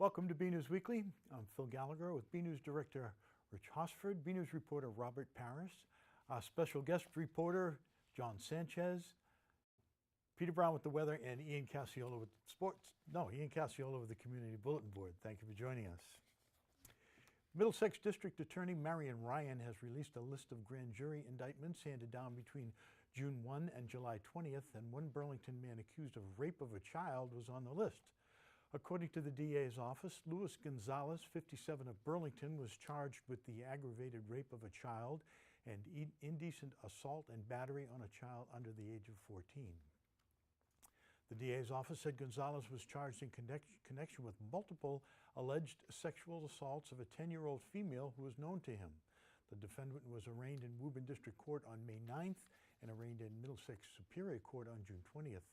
Welcome to BNEWS Weekly. I'm Phil Gallagher with BNEWS Director Rich Hosford, BNEWS reporter Robert Paris, our special guest reporter John Sanchez, Peter Brown with the weather, and Ian Cassiola with sports. Ian Cassiola with the Community Bulletin Board. Thank you for joining us. Middlesex District Attorney Marion Ryan has released a list of grand jury indictments handed down between June 1 and July 20th, and one Burlington man accused of rape of a child was on the list. According to the DA's office, Luis Gonzalez, 57 of Burlington, was charged with the aggravated rape of a child and indecent assault and battery on a child under the age of 14. The DA's office said Gonzalez was charged in connection with multiple alleged sexual assaults of a 10-year-old female who was known to him. The defendant was arraigned in Woburn District Court on May 9th and arraigned in Middlesex Superior Court on June 20th.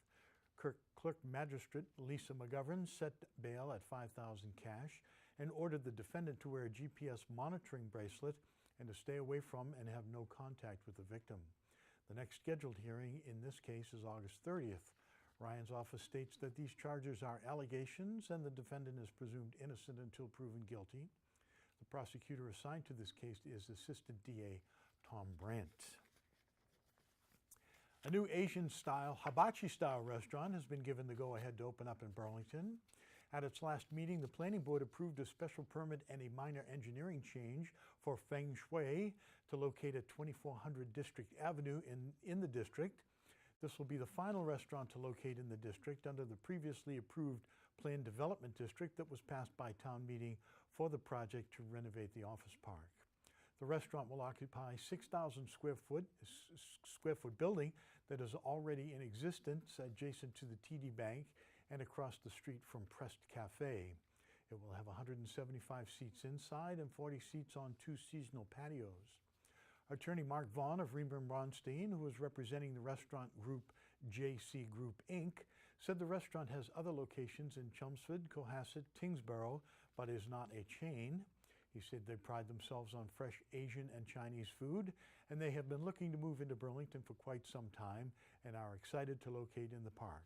Clerk Magistrate Lisa McGovern set bail at $5,000 cash and ordered the defendant to wear a GPS monitoring bracelet and to stay away from and have no contact with the victim. The next scheduled hearing in this case is August 30th. Ryan's office states that these charges are allegations and the defendant is presumed innocent until proven guilty. The prosecutor assigned to this case is Assistant DA Tom Brandt. A new Asian-style, hibachi-style restaurant has been given the go-ahead to open up in Burlington. At its last meeting, the Planning Board approved a special permit and a minor engineering change for Feng Shui to locate at 2400 District Avenue in the district. This will be the final restaurant to locate in the district under the previously approved planned development district that was passed by town meeting for the project to renovate the office park. The restaurant will occupy 6,000 square foot building that is already in existence adjacent to the TD Bank and across the street from Pressed Cafe. It will have 175 seats inside and 40 seats on two seasonal patios. Attorney Mark Vaughn of Reber & Bronstein, who is representing the restaurant group JC Group Inc., said the restaurant has other locations in Chelmsford, Cohasset, Tingsboro, but is not a chain. He said they pride themselves on fresh Asian and Chinese food, and they have been looking to move into Burlington for quite some time and are excited to locate in the park.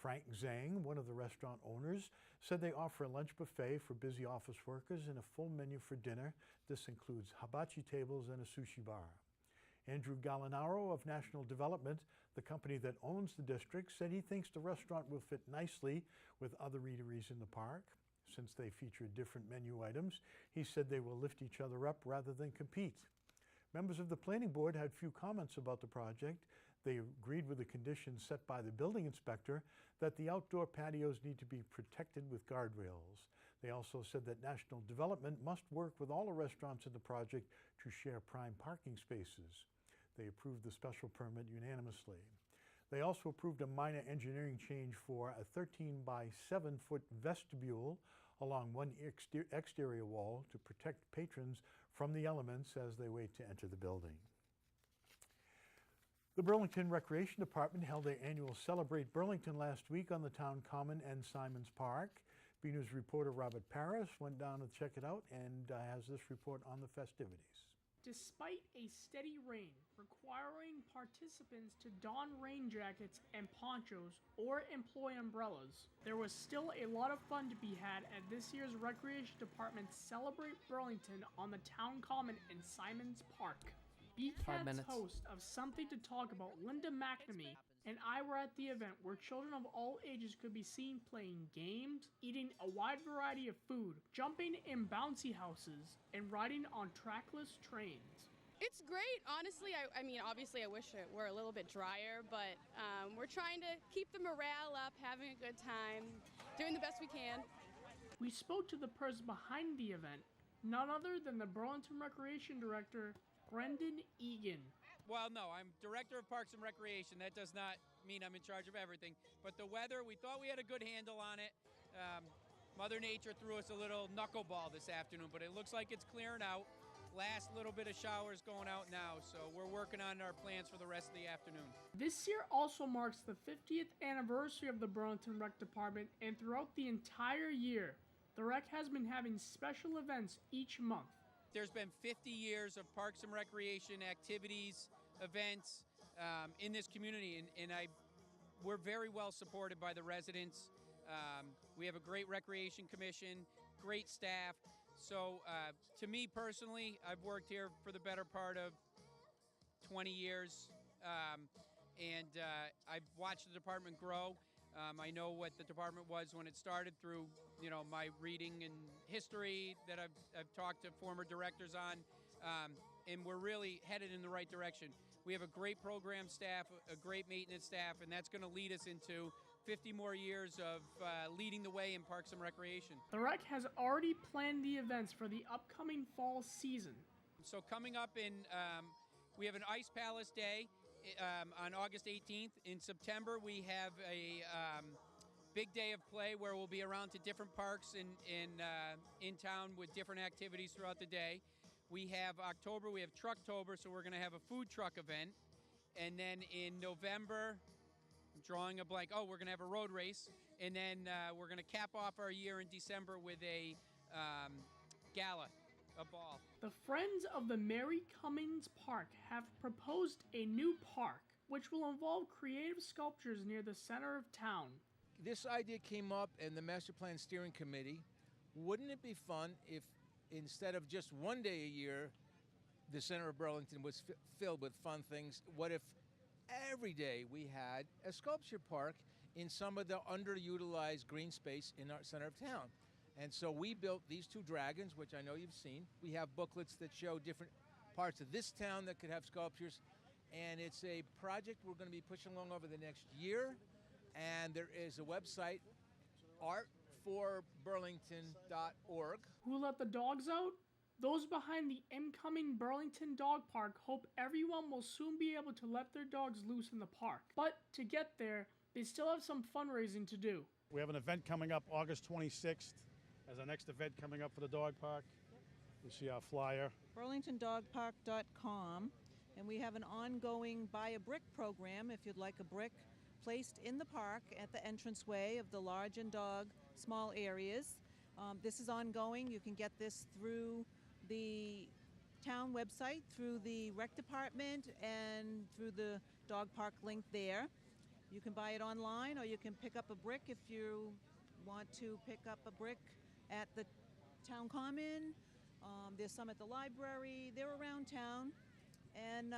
Frank Zhang, one of the restaurant owners, said they offer a lunch buffet for busy office workers and a full menu for dinner. This includes hibachi tables and a sushi bar. Andrew Gallinaro of National Development, the company that owns the district, said he thinks the restaurant will fit nicely with other eateries in the park. Since they feature different menu items, he said they will lift each other up rather than compete. Members of the Planning Board had few comments about the project. They agreed with the conditions set by the building inspector that the outdoor patios need to be protected with guardrails. They also said that National Development must work with all the restaurants in the project to share prime parking spaces. They approved the special permit unanimously. They also approved a minor engineering change for a 13 by 7 foot vestibule along one exterior wall to protect patrons from the elements as they wait to enter the building. The Burlington Recreation Department held their annual Celebrate Burlington last week on the Town Common and Simons Park. BNews reporter Robert Paris went down to check it out and has this report on the festivities. Despite a steady rain requiring participants to don rain jackets and ponchos or employ umbrellas, there was still a lot of fun to be had at this year's Recreation Department's Celebrate Burlington on the Town Common in Simons Park. BCAT's host of Something to Talk About, Linda McNamee, and I were at the event where children of all ages could be seen playing games, eating a wide variety of food, jumping in bouncy houses, and riding on trackless trains. It's great, honestly. I mean, obviously I wish it were a little bit drier, but we're trying to keep the morale up, having a good time, doing the best we can. We spoke to the person behind the event, none other than the Burlington Recreation Director, Brendan Egan. Well, no, I'm Director of Parks and Recreation. That does not mean I'm in charge of everything. But the weather, we thought we had a good handle on it. Mother Nature threw us a little knuckleball this afternoon, but it looks like it's clearing out. Last little bit of showers going out now, so we're working on our plans for the rest of the afternoon. This year also marks the 50th anniversary of the Burlington Rec Department, and throughout the entire year, the Rec has been having special events each month. There's been 50 years of parks and recreation activities, events in this community, and we're very well supported by the residents. We We have a great recreation commission, great staff. So to me personally, I've worked here for the better part of 20 years, and I've watched the department grow. I know what the department was when it started through, my reading and history that I've talked to former directors on, and we're really headed in the right direction. We have a great program staff, a great maintenance staff, and that's going to lead us into 50 more years of leading the way in Parks and Recreation. The rec has already planned the events for the upcoming fall season. So coming up we have an Ice Palace Day on August 18th. In September, we have a big day of play where we'll be around to different parks in town with different activities throughout the day. We have October, we have Trucktober, so we're going to have a food truck event. And then in November, I'm drawing a blank. We're going to have a road race. And then we're going to cap off our year in December with a gala, a ball. The Friends of the Mary Cummings Park have proposed a new park, which will involve creative sculptures near the center of town. This idea came up in the Master Plan Steering Committee. Wouldn't it be fun if instead of just one day a year, the center of Burlington was filled with fun things? What if every day we had a sculpture park in some of the underutilized green space in our center of town? And so we built these two dragons, which I know you've seen. We have booklets that show different parts of this town that could have sculptures. And it's a project we're going to be pushing along over the next year. And there is a website, artforburlington.org. Who let the dogs out? Those behind the incoming Burlington Dog Park hope everyone will soon be able to let their dogs loose in the park. But to get there, they still have some fundraising to do. We have an event coming up August 26th as our next event coming up for the dog park. You see our flyer. BurlingtonDogPark.com, and we have an ongoing Buy a Brick program if you'd like a brick placed in the park at the entranceway of the large and dog small areas. This is ongoing. You can get this through the town website, through the rec department, and through the dog park link there. You can buy it online, or you can pick up a brick if you want to pick up a brick at the town common. There's some at the library. They're around town, and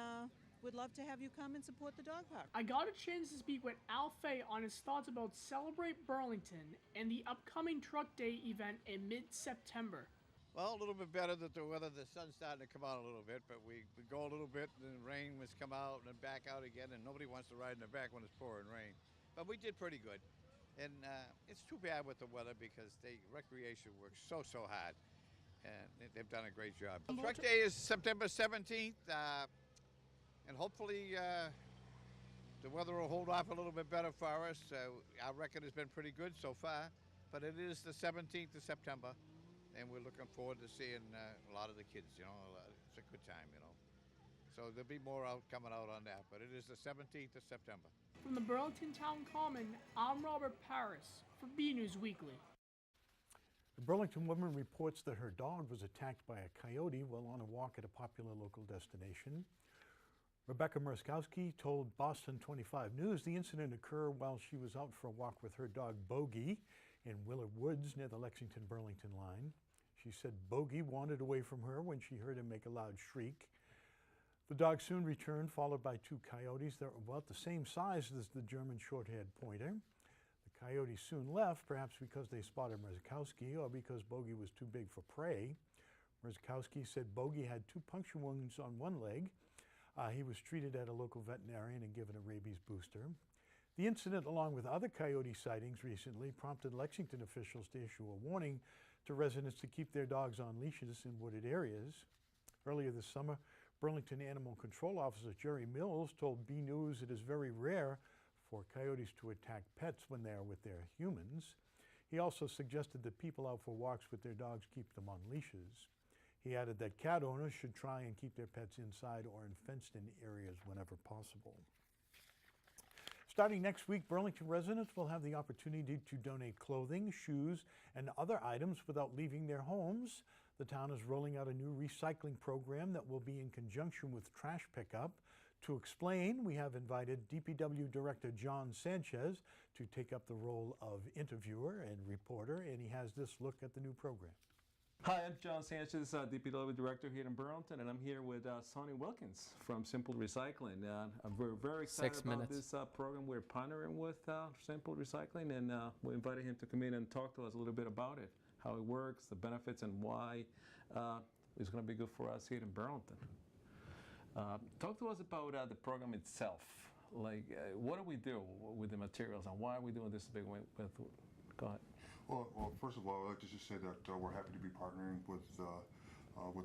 would love to have you come and support the dog park. I got a chance to speak with Al Fay on his thoughts about Celebrate Burlington and the upcoming Truck Day event in mid-September. Well, a little bit better that the weather, the sun's starting to come out a little bit, but we go a little bit, and the rain was come out and then back out again, and nobody wants to ride in the back when it's pouring rain. But we did pretty good. And it's too bad with the weather because recreation works so hard, and they've done a great job. Truck Day is September 17th, and hopefully the weather will hold off a little bit better for us. Our record has been pretty good so far, but it is the 17th of September. And we're looking forward to seeing a lot of the kids, It's a good time, So there'll be more coming out on that, but it is the 17th of September. From the Burlington Town Common, I'm Robert Paris for BNEWS Weekly. The Burlington woman reports that her dog was attacked by a coyote while on a walk at a popular local destination. Rebecca Murskowski told Boston 25 News the incident occurred while she was out for a walk with her dog Bogey in Willard Woods near the Lexington-Burlington line. She said Bogey wandered away from her when she heard him make a loud shriek. The dog soon returned, followed by two coyotes that were about the same size as the German short-haired pointer. The coyotes soon left, perhaps because they spotted Murskowski or because Bogey was too big for prey. Murskowski said Bogey had two puncture wounds on one leg. He was treated at a local veterinarian and given a rabies booster. The incident, along with other coyote sightings recently, prompted Lexington officials to issue a warning to residents to keep their dogs on leashes in wooded areas. Earlier this summer, Burlington Animal Control Officer Jerry Mills told BNews it is very rare for coyotes to attack pets when they are with their humans. He also suggested that people out for walks with their dogs keep them on leashes. He added that cat owners should try and keep their pets inside or in fenced-in areas whenever possible. Starting next week, Burlington residents will have the opportunity to donate clothing, shoes, and other items without leaving their homes. The town is rolling out a new recycling program that will be in conjunction with trash pickup To explain, we have invited DPW Director John Sanchez to take up the role of interviewer and reporter, and he has this look at the new program. Hi, I'm John Sanchez, DPW Director here in Burlington, and I'm here with Sonny Wilkins from Simple Recycling. We're very excited about this program. We're partnering with Simple Recycling, and we invited him to come in and talk to us a little bit about it, how it works, the benefits, and why it's going to be good for us here in Burlington. Talk to us about the program itself. Like, what do we do with the materials, and why are we doing this big way? Go ahead. Well, first of all, I'd like to just say that we're happy to be partnering with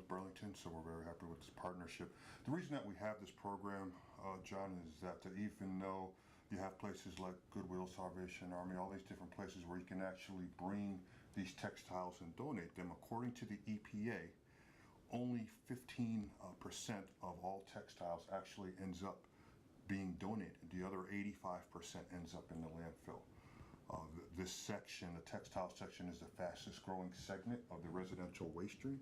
Burlington, so we're very happy with this partnership. The reason that we have this program, John, is that even though you have places like Goodwill, Salvation Army, all these different places where you can actually bring these textiles and donate them, according to the EPA, only 15% of all textiles actually ends up being donated. The other 85% ends up in the landfill. This section, the textile section, is the fastest growing segment of the residential waste stream,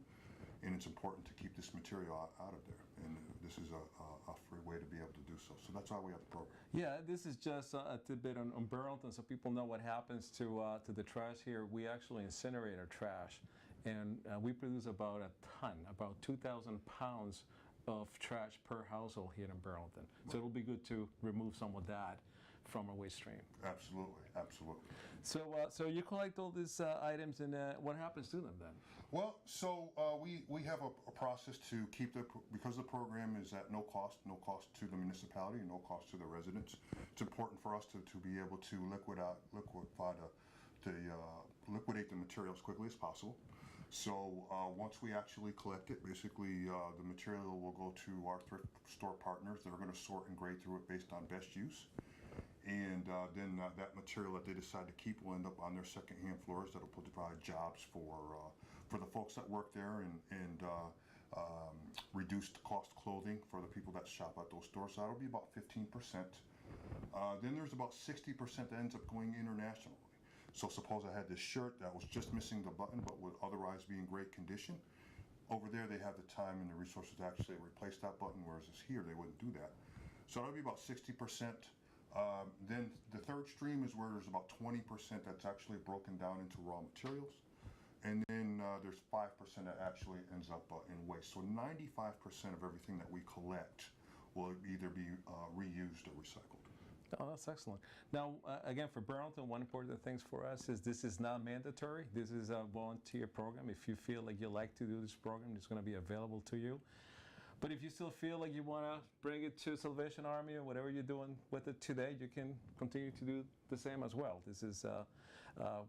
and it's important to keep this material out of there, and this is a free way to be able to do so. So that's why we have the program. Yeah, this is just a tidbit on Burlington, so people know what happens to the trash here. We actually incinerate our trash, and we produce about a ton, about 2,000 pounds of trash per household here in Burlington. So it'll be good to remove some of that from our waste stream. Absolutely, absolutely. So you collect all these items, and what happens to them then? Well, so we have a process to keep because the program is at no cost to the municipality, no cost to the residents. It's important for us to be able to liquidate the material as quickly as possible. So once we actually collect it, basically the material will go to our thrift store partners that are going to sort and grade through it based on best use. And then that material that they decide to keep will end up on their secondhand floors that'll provide jobs for the folks that work there, and reduced cost clothing for the people that shop at those stores. So that'll be about 15%. Then there's about 60% that ends up going internationally. So suppose I had this shirt that was just missing the button but would otherwise be in great condition. Over there they have the time and the resources to actually replace that button, whereas here they wouldn't do that. So that'll be about 60%. Then the third stream is where there's about 20% that's actually broken down into raw materials. And then there's 5% that actually ends up in waste. So 95% of everything that we collect will either be reused or recycled. Oh, that's excellent. Now, again, for Burlington, one important thing for us is this is not mandatory. This is a volunteer program. If you feel like you like to do this program, it's going to be available to you. But if you still feel like you want to bring it to Salvation Army or whatever you're doing with it today, you can continue to do the same as well. This is,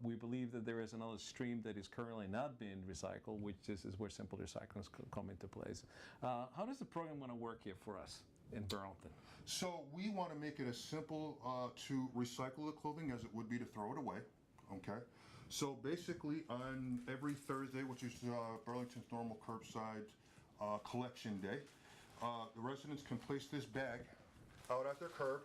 we believe that there is another stream that is currently not being recycled, which is where Simple Recycling come into place. How does the program going to work here for us in Burlington? So we want to make it as simple to recycle the clothing as it would be to throw it away. Okay. So basically, on every Thursday, which is Burlington's normal curbside collection day, the residents can place this bag out at their curb,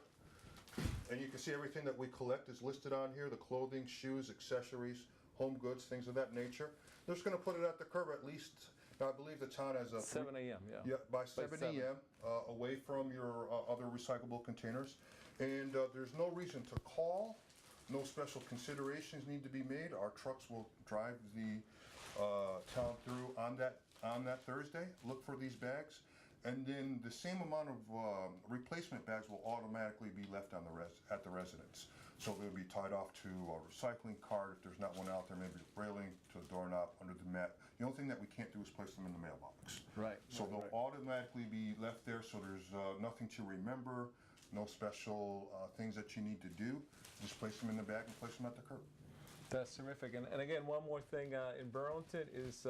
and you can see everything that we collect is listed on here: the clothing, shoes, accessories, home goods, things of that nature. They're just going to put it at the curb at least. I believe the town has a 7 a.m. Yeah, by 7 a.m. Away from your other recyclable containers, and there's no reason to call. No special considerations need to be made. Our trucks will drive the town through on that Thursday. Look for these bags, and then the same amount of replacement bags will automatically be left on at the residence. So they'll be tied off to a recycling cart if there's not one out there, maybe a railing, to the doorknob, under the mat. The only thing that we can't do is place them in the mailbox. Right. So they'll automatically be left there, so there's nothing to remember, no special things that you need to do. Just place them in the bag and place them at the curb. That's terrific. And again, one more thing in Burlington is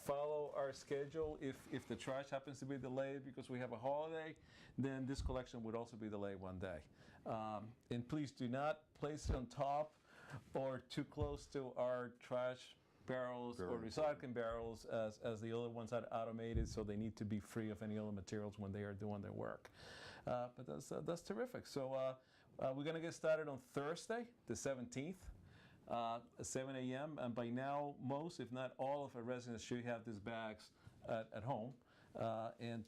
follow our schedule. If the trash happens to be delayed because we have a holiday, then this collection would also be delayed one day. And please do not place it on top or too close to our trash barrels or recycling barrels, as the other ones are automated, so they need to be free of any other materials when they are doing their work. But that's terrific. So we're going to get started on Thursday, the 17th. At 7 a.m. and by now most, if not all, of our residents should have these bags at home. And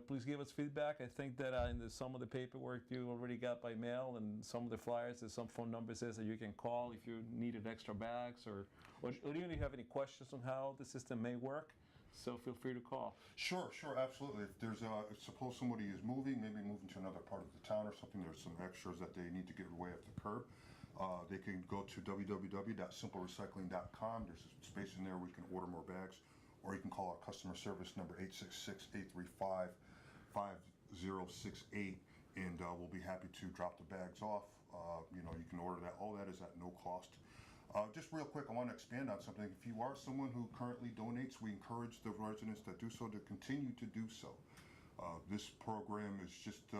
Please give us feedback. I think that in some of the paperwork you already got by mail and some of the flyers, there's some phone numbers that you can call if you needed extra bags or even if you have any questions on how the system may work. So feel free to call. Sure, absolutely. If there's suppose somebody is moving, maybe moving to another part of the town or something, there's some extras that they need to get away at the curb. They can go to www.simplerecycling.com. There's a space in there where you can order more bags, or you can call our customer service number 866-835-5068, and we'll be happy to drop the bags off. You can order that. All that is at no cost. Just real quick, I want to expand on something. If you are someone who currently donates, we encourage the residents that do so to continue to do so. This program is just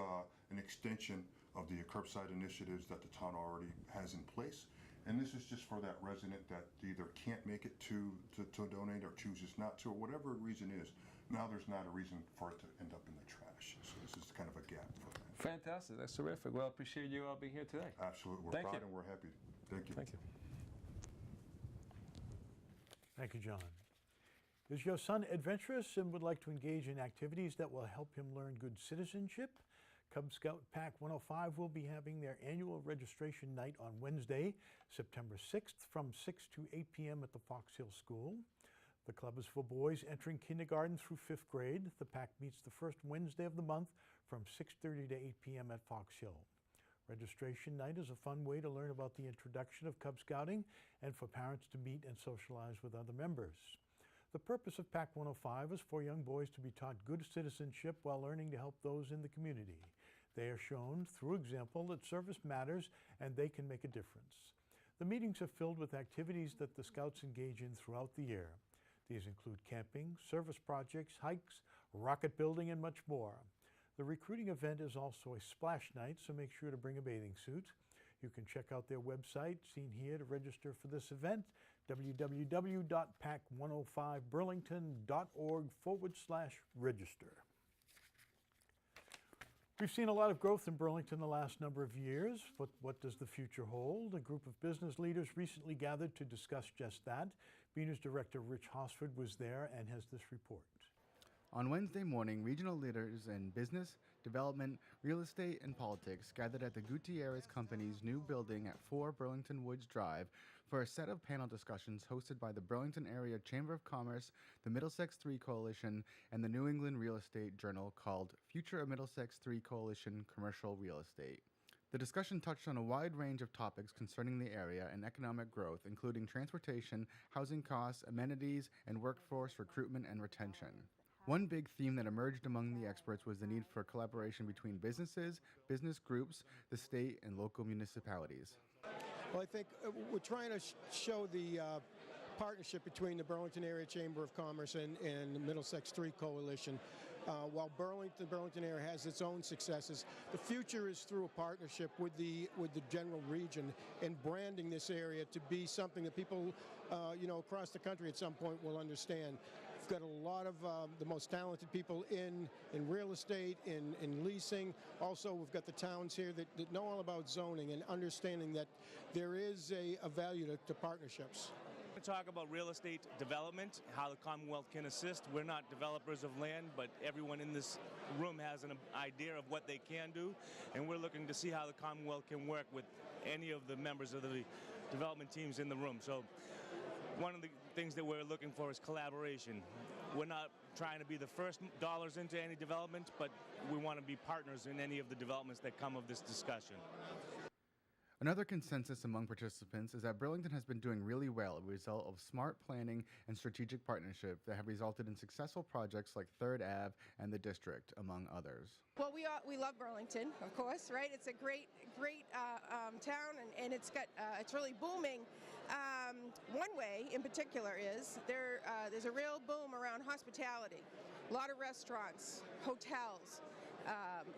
an extension of the curbside initiatives that the town already has in place. And this is just for that resident that either can't make it to donate or chooses not to, or whatever reason is. Now there's not a reason for it to end up in the trash. So this is kind of a gap for that. Fantastic. That's terrific. Well, I appreciate you being here today. Absolutely. We're proud and we're happy. Thank you. Thank you. Thank you, John. Is your son adventurous and would like to engage in activities that will help him learn good citizenship? Cub Scout Pack 105 will be having their annual registration night on Wednesday, September 6th from 6 to 8 p.m. at the Fox Hill School. The club is for boys entering kindergarten through 5th grade. The pack meets the first Wednesday of the month from 6:30 to 8 p.m. at Fox Hill. Registration night is a fun way to learn about the introduction of Cub Scouting and for parents to meet and socialize with other members. The purpose of Pack 105 is for young boys to be taught good citizenship while learning to help those in the community. They are shown through example that service matters and they can make a difference. The meetings are filled with activities that the Scouts engage in throughout the year. These include camping, service projects, hikes, rocket building, and much more. The recruiting event is also a splash night, so make sure to bring a bathing suit. You can check out their website, seen here, to register for this event, www.pack105burlington.org/register. We've seen a lot of growth in Burlington the last number of years. What does the future hold? A group of business leaders recently gathered to discuss just that. BNEWS Director Rich Hosford was there and has this report. On Wednesday morning, regional leaders in business, development, real estate, and politics gathered at the Gutierrez Company's new building at 4 Burlington Woods Drive for a set of panel discussions hosted by the Burlington Area Chamber of Commerce, the Middlesex 3 Coalition, and the New England Real Estate Journal called Future of Middlesex 3 Coalition Commercial Real Estate. The discussion touched on a wide range of topics concerning the area and economic growth, including transportation, housing costs, amenities, and workforce recruitment and retention. One big theme that emerged among the experts was the need for collaboration between businesses, business groups, the state, and local municipalities. Well, I think we're trying to show the partnership between the Burlington Area Chamber of Commerce and the Middlesex 3 Coalition. While Burlington area has its own successes, the future is through a partnership with the general region and branding this area to be something that people, across the country at some point will understand. We've got a lot of the most talented people in real estate, in leasing. Also, we've got the towns here that know all about zoning and understanding that there is a value to partnerships. To talk about real estate development, how the Commonwealth can assist. We're not developers of land, but everyone in this room has an idea of what they can do, and we're looking to see how the Commonwealth can work with any of the members of the development teams in the room. So one of the things that we're looking for is collaboration. We're not trying to be the first dollars into any development, but we want to be partners in any of the developments that come of this discussion. Another consensus among participants is that Burlington has been doing really well as a result of smart planning and strategic partnership that have resulted in successful projects like 3rd Ave and the District, among others. Well, we love Burlington, of course, right? It's a great town, and it's really booming. One way in particular is there's a real boom around hospitality. A lot of restaurants, hotels,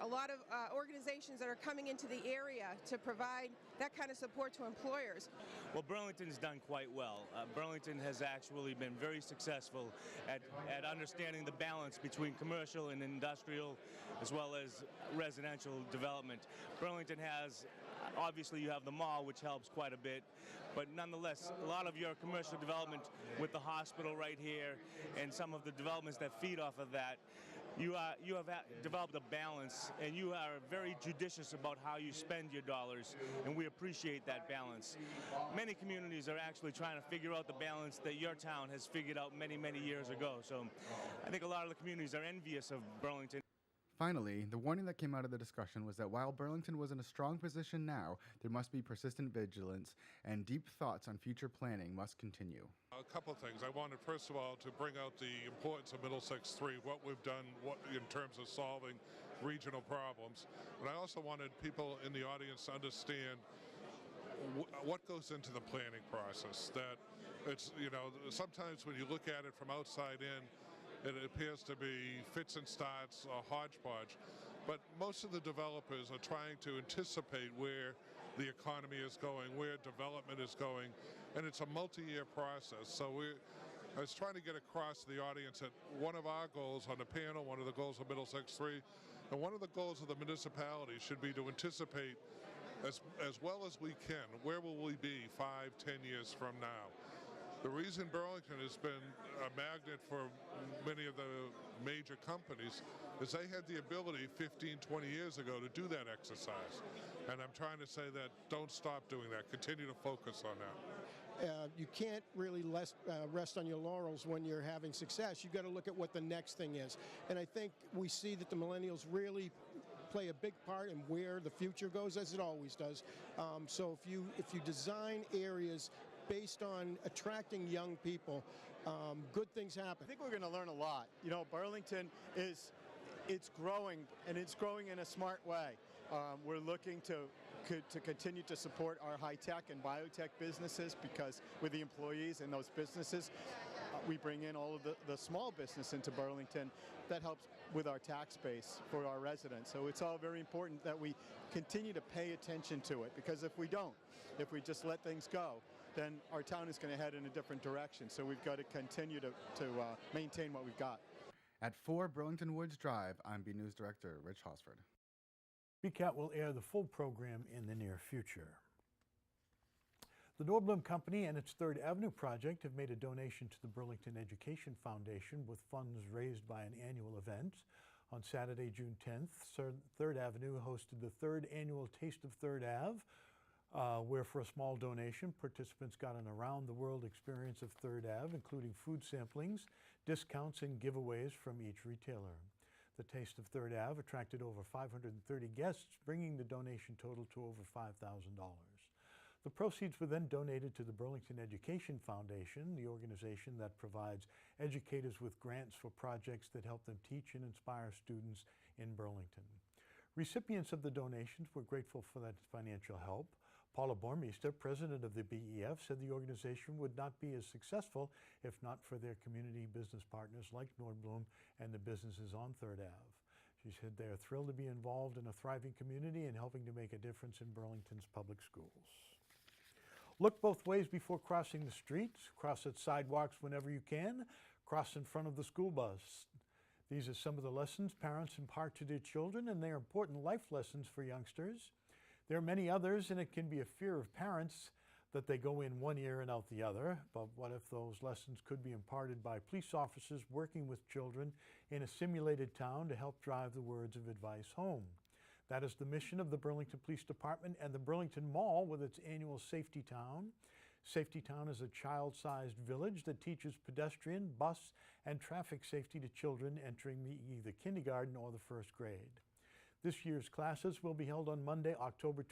a lot of organizations that are coming into the area to provide that kind of support to employers. Well, Burlington's done quite well. Burlington has actually been very successful at understanding the balance between commercial and industrial, as well as residential development. Burlington has, obviously you have the mall, which helps quite a bit, but nonetheless, a lot of your commercial development with the hospital right here and some of the developments that feed off of that, you have developed a balance, and you are very judicious about how you spend your dollars, and we appreciate that balance. Many communities are actually trying to figure out the balance that your town has figured out many, many years ago. So I think a lot of the communities are envious of Burlington. Finally, the warning that came out of the discussion was that while Burlington was in a strong position now, there must be persistent vigilance, and deep thoughts on future planning must continue. A couple of things. I wanted, first of all, to bring out the importance of Middlesex 3, what we've done in terms of solving regional problems. But I also wanted people in the audience to understand what goes into the planning process. That it's, sometimes when you look at it from outside in, it appears to be fits and starts, a hodgepodge. But most of the developers are trying to anticipate where the economy is going, where development is going, and it's a multi-year process. So I was trying to get across to the audience that one of our goals on the panel, one of the goals of Middlesex 3, and one of the goals of the municipality should be to anticipate as well as we can, where will we be 5, 10 years from now? The reason Burlington has been a magnet for many of the major companies is they had the ability 15, 20 years ago to do that exercise. And I'm trying to say that don't stop doing that. Continue to focus on that. You can't really rest on your laurels when you're having success. You've got to look at what the next thing is. And I think we see that the millennials really play a big part in where the future goes, as it always does. So if you design areas based on attracting young people, good things happen. I think we're going to learn a lot. Burlington it's growing, and it's growing in a smart way. We're looking to continue to support our high-tech and biotech businesses, because with the employees in those businesses, we bring in all of the small business into Burlington. That helps with our tax base for our residents. So it's all very important that we continue to pay attention to it, because if we don't, if we just let things go, then our town is going to head in a different direction. So we've got to continue to maintain what we've got. At 4 Burlington Woods Drive, I'm BNEWS Director Rich Hosford. BCAT will air the full program in the near future. The Nordblum Company and its 3rd Avenue project have made a donation to the Burlington Education Foundation with funds raised by an annual event. On Saturday, June 10th, 3rd Avenue hosted the 3rd annual Taste of 3rd Ave, where for a small donation, participants got an around-the-world experience of 3rd Ave, including food samplings, discounts, and giveaways from each retailer. The Taste of 3rd Ave attracted over 530 guests, bringing the donation total to over $5,000. The proceeds were then donated to the Burlington Education Foundation, the organization that provides educators with grants for projects that help them teach and inspire students in Burlington. Recipients of the donations were grateful for that financial help. Paula Bormeister, president of the BEF, said the organization would not be as successful if not for their community business partners like Nordblum and the businesses on 3rd Ave. She said they are thrilled to be involved in a thriving community and helping to make a difference in Burlington's public schools. Look both ways before crossing the streets. Cross at sidewalks whenever you can. Cross in front of the school bus. These are some of the lessons parents impart to their children, and they are important life lessons for youngsters. There are many others, and it can be a fear of parents that they go in one ear and out the other. But what if those lessons could be imparted by police officers working with children in a simulated town to help drive the words of advice home? That is the mission of the Burlington Police Department and the Burlington Mall with its annual Safety Town. Safety Town is a child-sized village that teaches pedestrian, bus, and traffic safety to children entering either kindergarten or the 1st grade. This year's classes will be held on Monday, August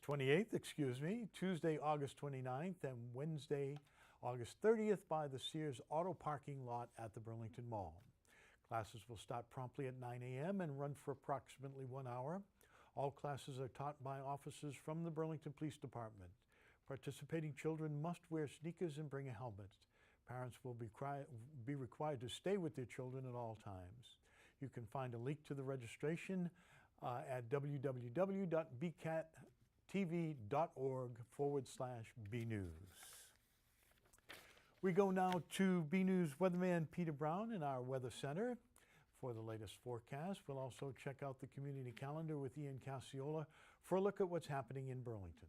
28th, Tuesday, August 29th, and Wednesday, August 30th by the Sears Auto Parking Lot at the Burlington Mall. Classes will start promptly at 9 a.m. and run for approximately 1 hour. All classes are taught by officers from the Burlington Police Department. Participating children must wear sneakers and bring a helmet. Parents will be required to stay with their children at all times. You can find a link to the registration at www.bcattv.org/bnews. We go now to BNews weatherman Peter Brown in our Weather Center for the latest forecast. We'll also check out the community calendar with Ian Cacciola for a look at what's happening in Burlington.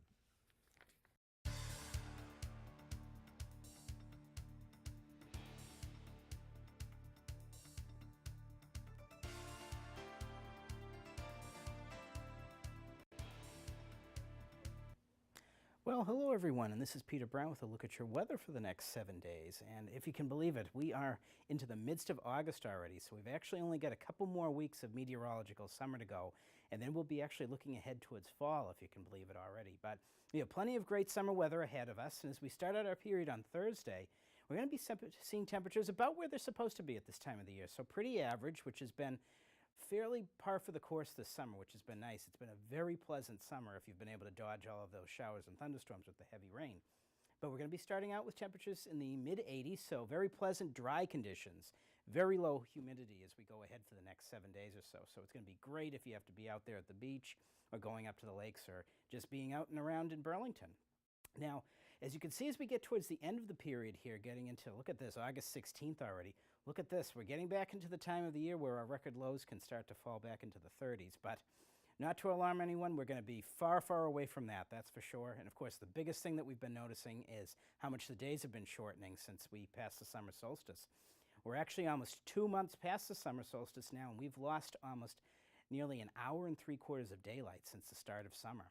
Well, hello everyone, and this is Peter Brown with a look at your weather for the next 7 days. And if you can believe it, we are into the midst of August already, so we've actually only got a couple more weeks of meteorological summer to go, and then we'll be actually looking ahead towards fall, if you can believe it already. But we have plenty of great summer weather ahead of us, and as we start out our period on Thursday, we're going to be seeing temperatures about where they're supposed to be at this time of the year, so pretty average, which has been fairly par for the course this summer, which has been nice. It's been a very pleasant summer if you've been able to dodge all of those showers and thunderstorms with the heavy rain. But we're going to be starting out with temperatures in the mid-80s, so very pleasant, dry conditions, very low humidity as we go ahead for the next 7 days or so. So it's going to be great if you have to be out there at the beach or going up to the lakes or just being out and around in Burlington. Now, as you can see, as we get towards the end of the period here, getting into, look at this, August 16th already. Look at this. We're getting back into the time of the year where our record lows can start to fall back into the 30s. But not to alarm anyone, we're going to be far, far away from that, that's for sure. And of course, the biggest thing that we've been noticing is how much the days have been shortening since we passed the summer solstice. We're actually almost 2 months past the summer solstice now, and we've lost almost nearly an hour and 3/4 of daylight since the start of summer.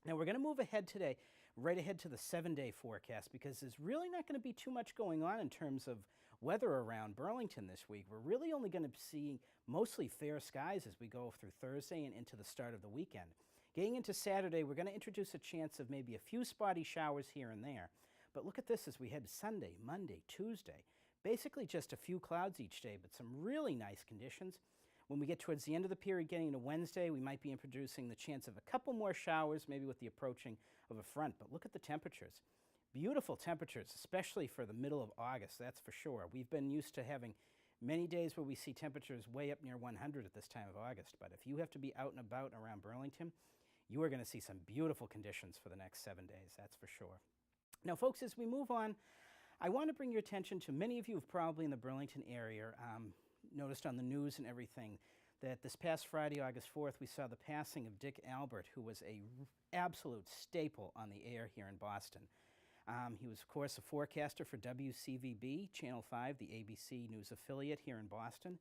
Now, we're going to move ahead today, right ahead to the 7-day forecast, because there's really not going to be too much going on in terms of weather around Burlington this week. We're really only going to see mostly fair skies as we go through Thursday and into the start of the weekend. Getting into Saturday, we're going to introduce a chance of maybe a few spotty showers here and there. But look at this as we head to Sunday, Monday, Tuesday. Basically just a few clouds each day, but some really nice conditions. When we get towards the end of the period, getting into Wednesday, we might be introducing the chance of a couple more showers, maybe with the approaching of a front. But look at the temperatures. Beautiful temperatures, especially for the middle of August, that's for sure. We've been used to having many days where we see temperatures way up near 100 at this time of August. But if you have to be out and about around Burlington, you are going to see some beautiful conditions for the next 7 days, that's for sure. Now, folks, as we move on, I want to bring your attention to many of you who've probably in the Burlington area noticed on the news and everything that this past Friday, August 4th, we saw the passing of Dick Albert, who was an absolute staple on the air here in Boston. He was, of course, a forecaster for WCVB, Channel 5, the ABC News affiliate here in Boston.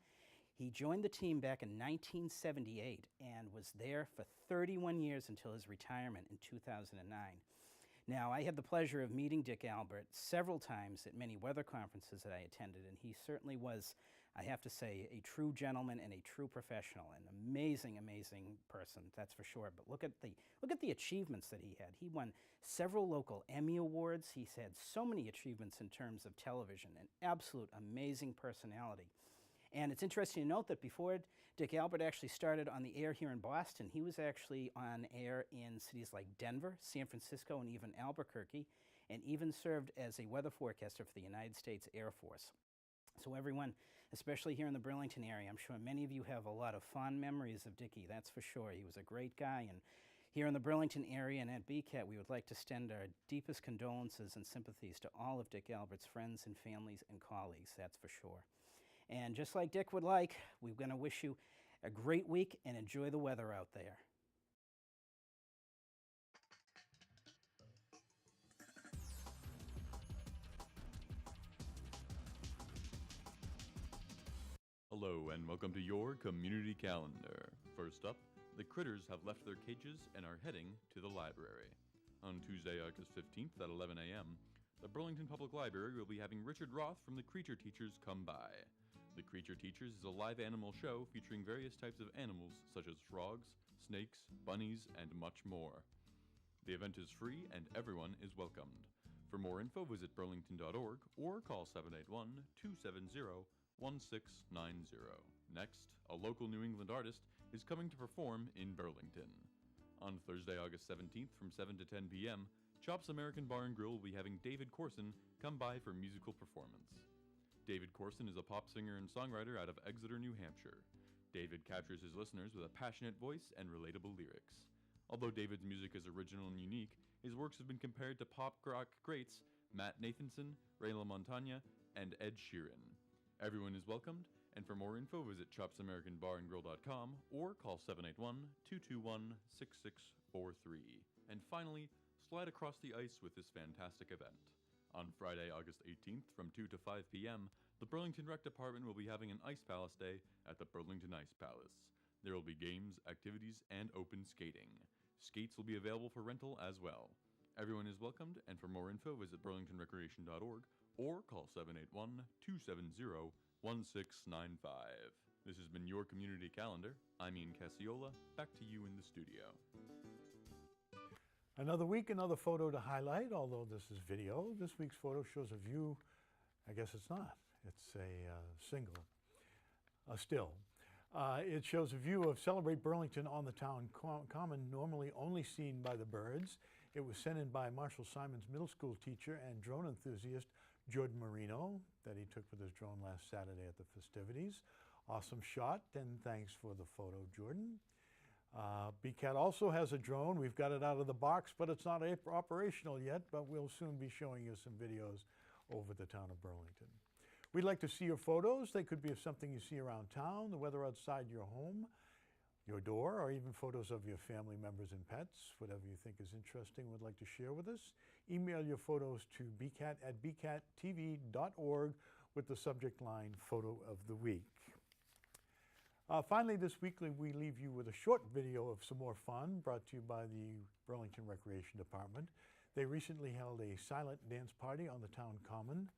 He joined the team back in 1978 and was there for 31 years until his retirement in 2009. Now, I had the pleasure of meeting Dick Albert several times at many weather conferences that I attended, and he certainly was, I have to say, a true gentleman and a true professional, an amazing, amazing person, that's for sure. But look at the achievements that he had. He won several local Emmy Awards. He's had so many achievements in terms of television, an absolute amazing personality. And it's interesting to note that before Dick Albert actually started on the air here in Boston, he was actually on air in cities like Denver, San Francisco, and even Albuquerque, and even served as a weather forecaster for the United States Air Force. So everyone, especially here in the Burlington area, I'm sure many of you have a lot of fond memories of Dickie, that's for sure. He was a great guy, and here in the Burlington area and at BCAT, we would like to extend our deepest condolences and sympathies to all of Dick Albert's friends and families and colleagues, that's for sure. And just like Dick would like, we're going to wish you a great week and enjoy the weather out there. Hello and welcome to your community calendar. First up, the critters have left their cages and are heading to the library. On Tuesday, August 15th at 11 a.m., the Burlington Public Library will be having Richard Roth from the Creature Teachers come by. The Creature Teachers is a live animal show featuring various types of animals such as frogs, snakes, bunnies, and much more. The event is free and everyone is welcomed. For more info, visit burlington.org or call 781-270-1690. Next, a local New England artist is coming to perform in Burlington. On Thursday, August 17th from 7 to 10 p.m., Chops American Bar and Grill will be having David Corson come by for musical performance. David Corson is a pop singer and songwriter out of Exeter, New Hampshire. David captures his listeners with a passionate voice and relatable lyrics. Although David's music is original and unique, his works have been compared to pop rock greats Matt Nathanson, Ray LaMontagne, and Ed Sheeran. Everyone is welcomed, and for more info visit chopsamericanbarandgrill.com or call 781-221-6643. And finally, slide across the ice with this fantastic event. On Friday, August 18th from 2 to 5 p.m., the Burlington Rec Department will be having an Ice Palace Day at the Burlington Ice Palace. There will be games, activities, and open skating. Skates will be available for rental as well. Everyone is welcomed, and for more info, visit burlingtonrecreation.org or call 781-270-1695. This has been your community calendar. I'm Ian Casiola. Back to you in the studio. Another week, another photo to highlight, although this is video. This week's photo shows a view, I guess it's not. It's a a still. It shows a view of Celebrate Burlington on the town common, normally only seen by the birds. It was sent in by Marshall Simon's middle school teacher and drone enthusiast, Jordan Marino, that he took with his drone last Saturday at the festivities. Awesome shot, and thanks for the photo, Jordan. BCAT also has a drone. We've got it out of the box, but it's not operational yet, but we'll soon be showing you some videos over the town of Burlington. We'd like to see your photos. They could be of something you see around town, the weather outside your home, your door, or even photos of your family members and pets. Whatever you think is interesting, would like to share with us. Email your photos to bcat@bcattv.org with the subject line Photo of the Week. Finally, this weekly, we leave you with a short video of some more fun brought to you by the Burlington Recreation Department. They recently held a silent dance party on the town common.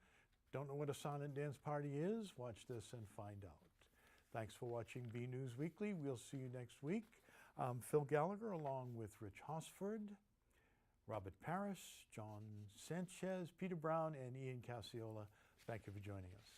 Don't know what a silent dance party is? Watch this and find out. Thanks for watching BNEWS Weekly. We'll see you next week. Phil Gallagher, along with Rich Hosford, Robert Parrish, John Sanchez, Peter Brown, and Ian Casiola. Thank you for joining us.